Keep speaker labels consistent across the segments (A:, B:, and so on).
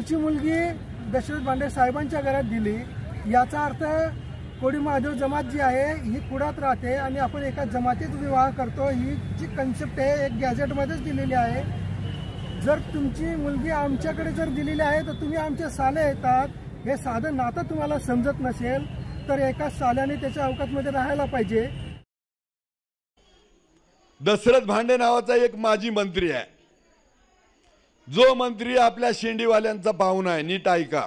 A: तुमची मुलगी दशरथ भांडे साहेबांच्या घरात दिली, याचा अर्थ कोडी महादेव जमात जी आहे ही कुडात राहते आणि आपण एका जमातीत विवाह करतो, ही जी कन्सेप्ट आहे एक गॅझेटमध्येच दिलेली आहे। जर तुमची मुलगी आमच्याकडे जर दिलेली आहे तर तुम्ही आमचे साले येतात, हे साधं नातं तुम्हाला समजत नसेल तर एका साल्याने त्याच्या अवकाशमध्ये राहायला पाहिजे।
B: दशरथ भांडे नावाचा एक माजी मंत्री आहे, जो मंत्री आपल्या शेंडीवाल्यांचा पाहुणा आहे। नीट ऐका,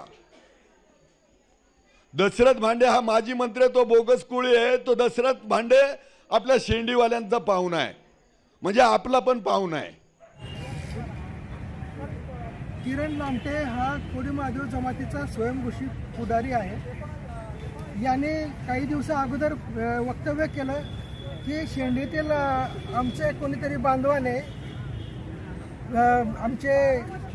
B: दशरथ भांडे हा माजी मंत्री, तो बोगस कुळी आहे। तो दशरथ भांडे आपल्या शेंडीवाल्यांचा पाहुणा आहे, म्हणजे आपला पण पाहुणा आहे।
A: किरण लामटे हा कोडी महादेव जमातीचा स्वयंघोषित पुढारी आहे। याने काही दिवसा अगोदर वक्तव्य केलं की शेंडीतील आमचे कोणीतरी बांधवाने आमचे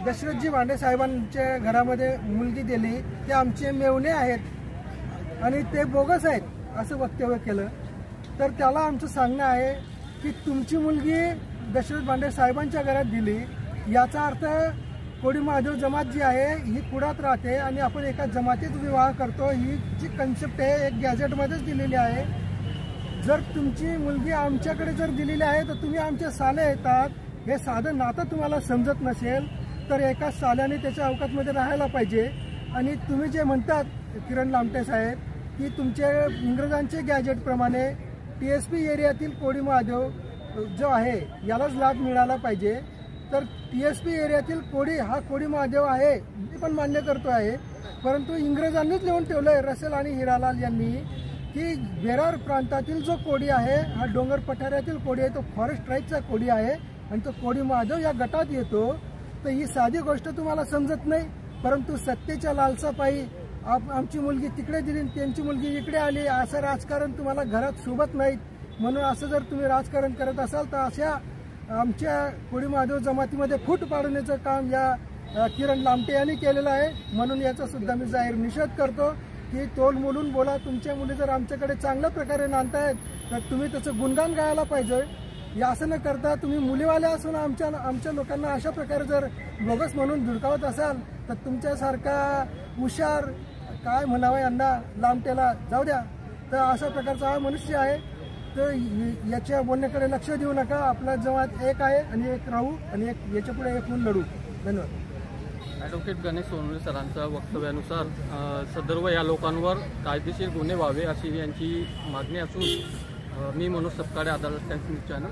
A: दशरथजी भांडे साहेबांच्या घरामध्ये मुलगी दिली, ते आमचे मेवणे आहेत आणि ते बोगस आहेत असं वक्तव्य केलं। तर त्याला आमचं सांगणं आहे की तुमची मुलगी दशरथ भांडे साहेबांच्या घरात दिली, याचा अर्थ कोडी महादेव जमात जी आहे ही कुडात राहते आणि आपण एका जमातीत विवाह करतो, ही जी कन्सेप्ट आहे एक गॅझेटमध्येच दिलेली आहे। जर तुमची मुलगी आमच्याकडे जर दिलेली आहे तर तुम्ही आमचे साले येतात, हे साधं नातं तुम्हाला समजत नसेल तर एका साल्याने त्याच्या अवकाशमध्ये राहायला पाहिजे। आणि तुम्ही जे म्हणतात किरण लामटे साहेब की तुमचे इंग्रजांचे गॅजेटप्रमाणे TSP एरियातील कोडी महादेव जो आहे यालाच लाभ मिळाला पाहिजे, तर TSP एरियातील कोडी हा कोडी महादेव आहे मी पण मान्य करतो आहे, परंतु इंग्रजांनीच लिहून ठेवलंय रसेल आणि हिरालाल यांनी की बेरार प्रांतातील जो कोडी आहे हा डोंगर पठारातील कोडी आहे, तो फॉरेस्ट ट्राईबचा कोडी आहे आणि तो कोडी महादेव या गटात येतो। तर ही साधी गोष्ट तुम्हाला समजत नाही, परंतु सत्तेच्या लालसापायी आमची मुलगी तिकडे दिली त्यांची मुलगी इकडे आली, असं राजकारण तुम्हाला घरात शोभत नाहीत। म्हणून असं जर तुम्ही राजकारण करत असाल तर अशा आमच्या कोडी महादेव जमातीमध्ये फूट पाडण्याचं काम या किरण लामटे यांनी केलेलं आहे। म्हणून याचा सुद्धा मी जाहीर निषेध करतो की तोल मोलून बोला। तुमच्या मुली जर आमच्याकडे चांगल्या प्रकारे नांदतायत तर तुम्ही त्याचं गुणगान गायला पाहिजे। या असं न करता तुम्ही मुलीवाले असून आमच्या लोकांना अशा प्रकारे जर बोगस म्हणून धुडकावत असाल तर तुमच्यासारखा हुशार काय म्हणावं यांना लामटेला जाऊ द्या। तर अशा प्रकारचा हा मनुष्य आहे, तर याच्या बोलण्याकडे लक्ष देऊ नका। आपला जमात एक आहे आणि एक राहू आणि एक याच्यापुढे एक म्हणून लढू। धन्यवाद।
C: ॲडव्होकेट गणेश सोनवणे सरांच्या वक्तव्यानुसार सदर्व या लोकांवर कायदेशीर गुन्हे व्हावे अशी यांची मागणी असून मी Manoj Sapkale, Adalat times news channel.